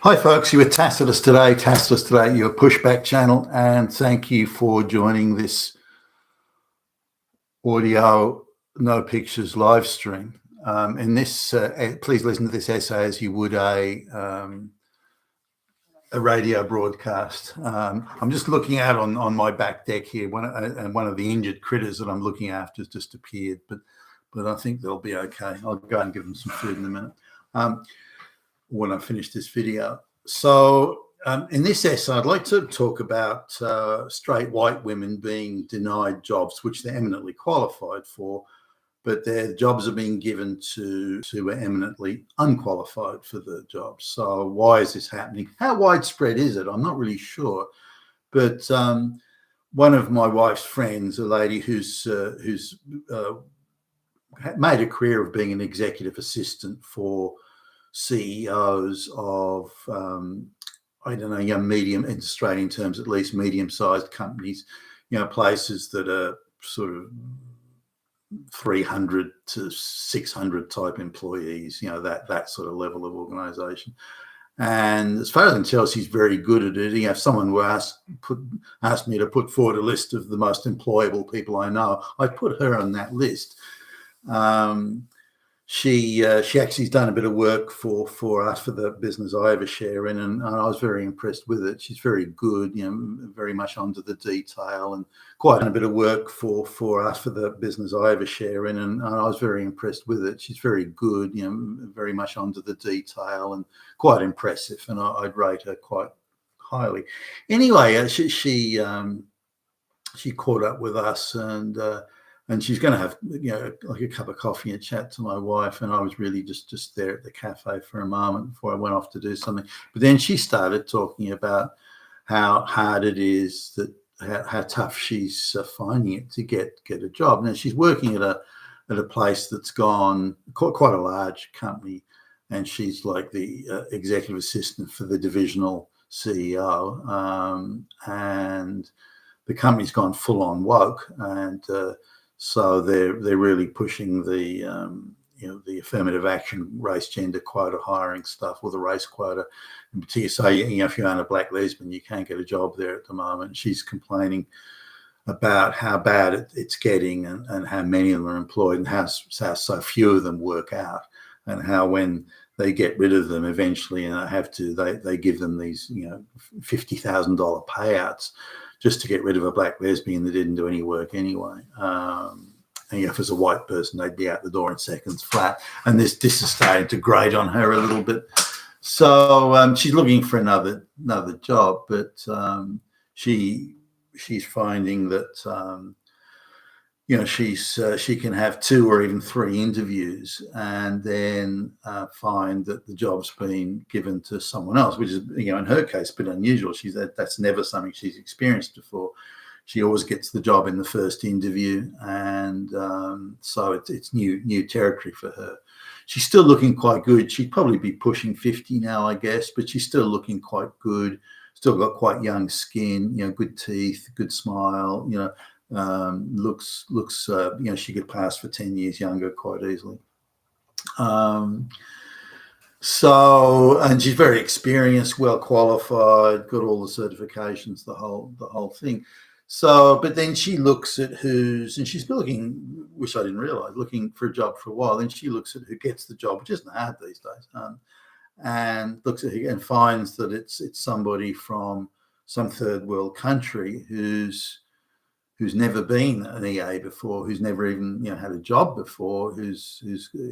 Hi folks, you were Tacitus today, your pushback channel, and thank you for joining this audio no pictures live stream. In this, please listen to this essay as you would a radio broadcast. I'm just looking out on my back deck here, and one of the injured critters that I'm looking after has just appeared, but I think they'll be okay. I'll go and give them some food in a minute when I finish this video. So in this essay, I'd like to talk about straight white women being denied jobs which they're eminently qualified for, but their jobs are being given to who are eminently unqualified for the jobs. So why is this happening? How widespread is it? I'm not really sure. But one of my wife's friends, a lady who's made a career of being an executive assistant for CEOs of, I don't know, medium, in Australian terms at least, medium-sized companies, places that are sort of 300 to 600 type employees, that sort of level of organisation. And as far as I can tell, she's very good at it. If someone were asked me to put forward a list of the most employable people I know, I'd put her on that list. She actually has done a bit of work for us for the business I have a share in, and I was very impressed with it. She's very good, very much onto the detail, and quite a bit of work for us for the business I have a share in, and I was very impressed with it. She's very good, very much onto the detail, and quite impressive, and I'd rate her quite highly. Anyway, she caught up with us, and she's going to have, like a cup of coffee and chat to my wife. And I was really just there at the cafe for a moment before I went off to do something. But then she started talking about how hard it is, how tough she's finding it to get a job. Now she's working at a place that's gone quite a large company, and she's like the executive assistant for the divisional CEO, and the company's gone full on woke, and so they're really pushing the the affirmative action, race, gender quota hiring stuff, or the race quota in particular. So if you aren't a black lesbian, you can't get a job there at the moment. She's complaining about how bad it's getting, and how many of them are employed, and how so few of them work out, and how when they get rid of them eventually, and they give them these $50,000 payouts just to get rid of a black lesbian that didn't do any work anyway. And if it's a white person, they'd be out the door in seconds flat. And this is starting to grate on her a little bit. So she's looking for another job, but she's finding that she can have 2 or even 3 interviews, and then find that the job's been given to someone else, which is, in her case, a bit unusual. That's never something she's experienced before. She always gets the job in the first interview, and so it's new territory for her. She's still looking quite good. She'd probably be pushing 50 now, I guess, but she's still looking quite good. Still got quite young skin, good teeth, good smile, looks she could pass for 10 years younger quite easily. And she's very experienced, well qualified, got all the certifications, the whole thing. So, but then she looks at and she's been looking, which I didn't realize, looking for a job for a while. Then she looks at who gets the job, which isn't hard these days, and looks at and finds that it's somebody from some third world country who's never been an EA before, who's never even had a job before, who's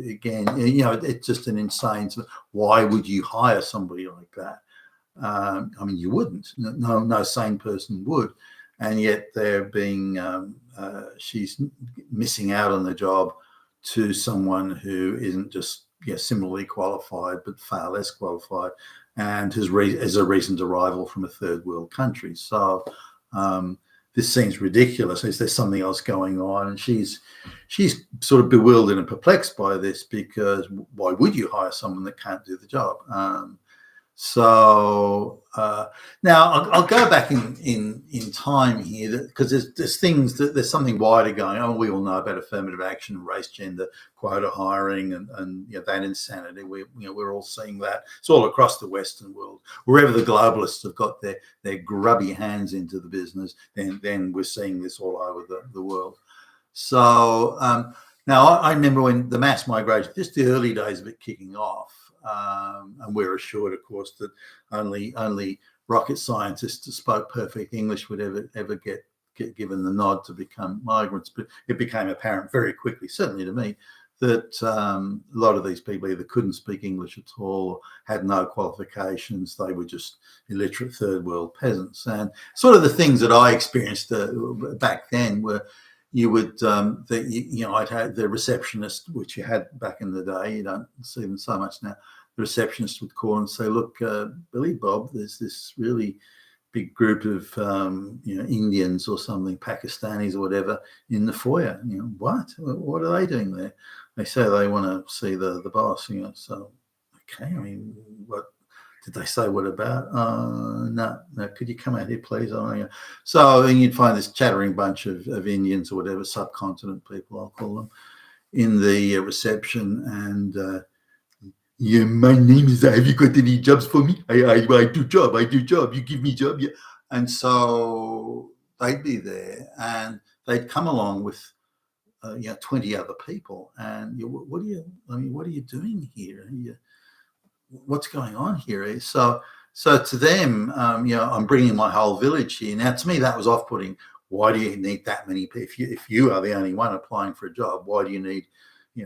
again, it's just an insane. Why would you hire somebody like that? I mean, you wouldn't. No sane person would, and yet they're being. She's missing out on the job to someone who isn't just similarly qualified, but far less qualified, and is a recent arrival from a third world country. So. This seems ridiculous. Is there something else going on? And she's sort of bewildered and perplexed by this, because why would you hire someone that can't do the job? So now I'll go back in time here, because there's things there's something wider going on. We all know about affirmative action, race, gender, quota hiring, and that insanity. We're all seeing that. It's all across the Western world. Wherever the globalists have got their grubby hands into the business, then we're seeing this all over the world. So now I remember when the mass migration, just the early days of it kicking off. And we're assured, of course, that only rocket scientists who spoke perfect English would ever get given the nod to become migrants. But it became apparent very quickly, certainly to me, that a lot of these people either couldn't speak English at all or had no qualifications. They were just illiterate third world peasants. And sort of the things that I experienced back then were, you would, I'd had the receptionist, which you had back in the day. You don't see them so much now. The receptionist would call and say, "Look, Billy Bob, there's this really big group of Indians or something, Pakistanis or whatever, in the foyer." What? What are they doing there? They say they want to see the boss. So okay. I mean, what? Did they say what about? No. Could you come out here, please? So then you'd find this chattering bunch of Indians or whatever, subcontinent people, I'll call them, in the reception. And my name is, have you got any jobs for me? I do job. You give me job. Yeah. And so they'd be there and they'd come along with 20 other people. And what are you doing here? What's going on here? So to them, I'm bringing my whole village here. Now, to me, that was off-putting. Why do you need that many people? If you are the only one applying for a job, why do you need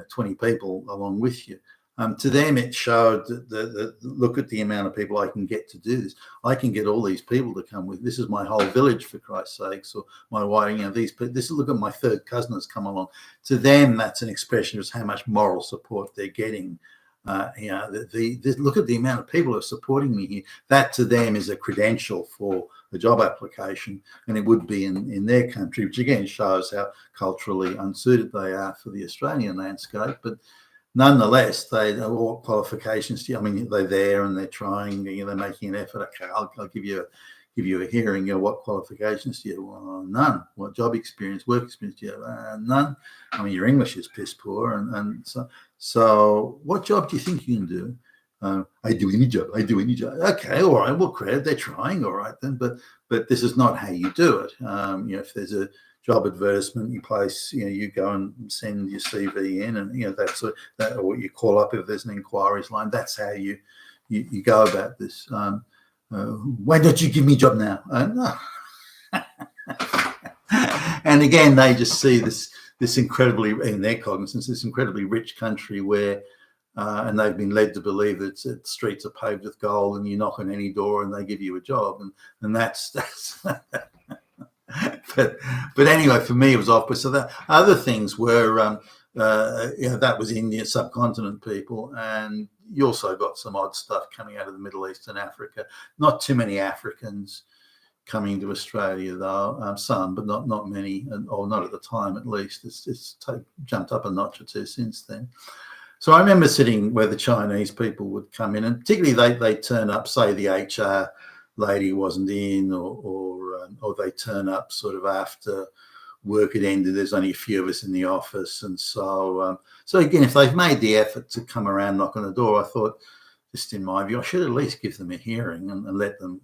20 people along with you? To them, it showed that look at the amount of people I can get to do this. I can get all these people to come with. This is my whole village, for Christ's sakes, or my wife. Look at my third cousin has come along. To them, that's an expression of how much moral support they're getting. Look at the amount of people who are supporting me here. That to them is a credential for the job application, and it would be in their country, which again shows how culturally unsuited they are for the Australian landscape. But nonetheless, what qualifications do you? I mean, they're there and they're trying. They're making an effort. Okay, I'll give you a hearing. What qualifications do you have? Well, none. What job experience, work experience do you have? None. I mean, your English is piss poor, and so what job do you think you can do? I do any job. Okay, all right. Well, credit, they're trying. All right then, but this is not how you do it. If there's a job advertisement you place, you go and send your CV in, and that's that, or you call up if there's an inquiries line. That's how you go about this. Why don't you give me a job now? No. And again, they just see this incredibly, in their cognizance, this incredibly rich country where, and they've been led to believe that streets are paved with gold, and you knock on any door and they give you a job, and that's. But anyway, for me, it was off. So the other things were, that was India, subcontinent people, and you also got some odd stuff coming out of the Middle East and Africa. Not too many Africans coming to Australia, though. Some, but not many, or not at the time at least. It's jumped up a notch or two since then. So I remember sitting where the Chinese people would come in, and particularly they turn up, say the HR lady wasn't in, or they turn up sort of after work had ended. There's only a few of us in the office, and so again, if they've made the effort to come around, knock on the door, I thought, just in my view, I should at least give them a hearing and let them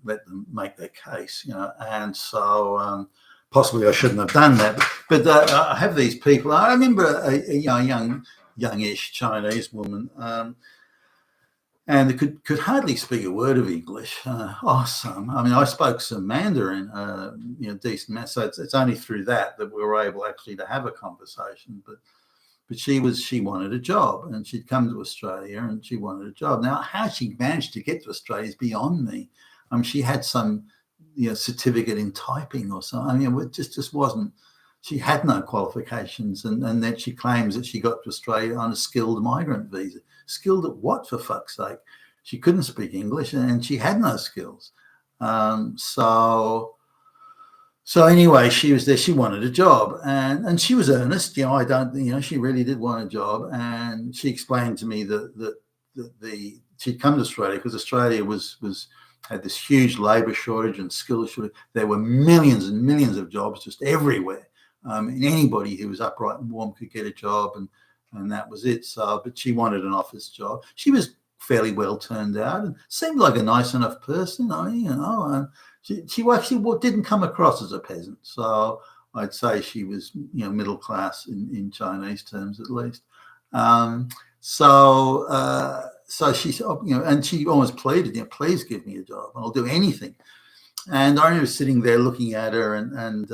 make their case, And so possibly I shouldn't have done that, but I have these people. I remember a youngish Chinese woman. And they could hardly speak a word of English. Awesome. I mean, I spoke some Mandarin, decent. So it's only through that we were able actually to have a conversation. But she wanted a job, and she'd come to Australia, and she wanted a job. Now, how she managed to get to Australia is beyond me. I mean, she had some, certificate in typing or something. I mean, it just wasn't. She had no qualifications, and then she claims that she got to Australia on a skilled migrant visa. Skilled at what, for fuck's sake? She couldn't speak English, and she had no skills. So anyway, she was there. She wanted a job, and she was earnest. She really did want a job, and she explained to me that she'd come to Australia because Australia had this huge labour shortage and skill shortage. There were millions and millions of jobs just everywhere, and anybody who was upright and warm could get a job, and that was it. So, but she wanted an office job. She was fairly well turned out and seemed like a nice enough person. She actually didn't come across as a peasant. So I'd say she was, middle class in Chinese terms at least. So she said, and she almost pleaded, please give me a job, and I'll do anything. And I remember sitting there looking at her, and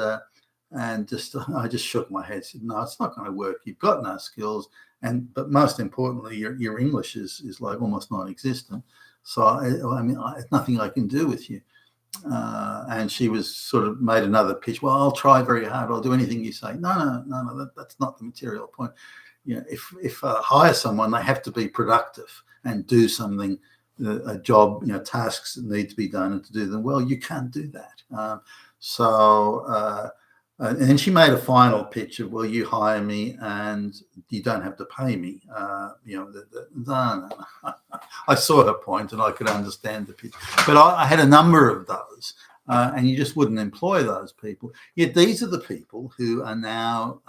I just shook my head, said, no, it's not going to work. You've got no skills, but most importantly, your English is like almost non-existent. So I mean, there's nothing I can do with you. And she was sort of made another pitch. Well, I'll try very hard. I'll do anything you say. No, that's not the material point. If I hire someone, they have to be productive and do something, a job, tasks that need to be done, and to do them well, you can't do that. And then she made a final pitch of, well, you hire me and you don't have to pay me. No. I saw her point and I could understand the pitch. But I had a number of those, and you just wouldn't employ those people. Yet these are the people who are now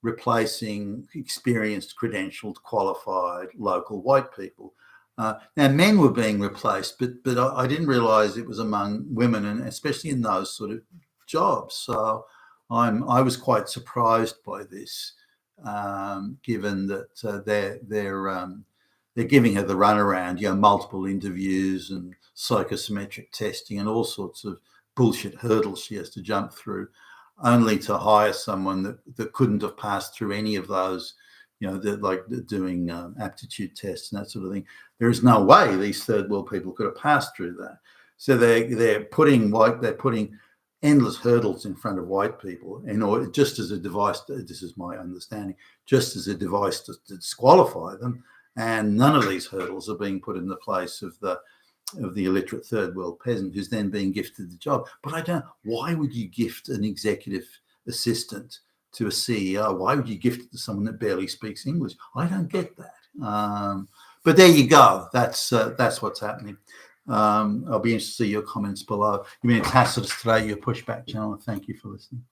replacing experienced, credentialed, qualified local white people. Now, men were being replaced, but I didn't realise it was among women, and especially in those sort of jobs. So I was quite surprised by this, given that they're giving her the runaround, multiple interviews and psychometric testing and all sorts of bullshit hurdles she has to jump through, only to hire someone that couldn't have passed through any of those, like doing aptitude tests and that sort of thing. There is no way these third world people could have passed through that. So they're putting endless hurdles in front of white people in order, just as a device. This is my understanding, just as a device to disqualify them. And none of these hurdles are being put in the place of the illiterate third world peasant who's then being gifted the job. But why would you gift an executive assistant to a CEO? Why would you gift it to someone that barely speaks English? I don't get that. But there you go. That's what's happening. I'll be interested to see your comments below. You've been in Tacitus today, your pushback channel. Thank you for listening.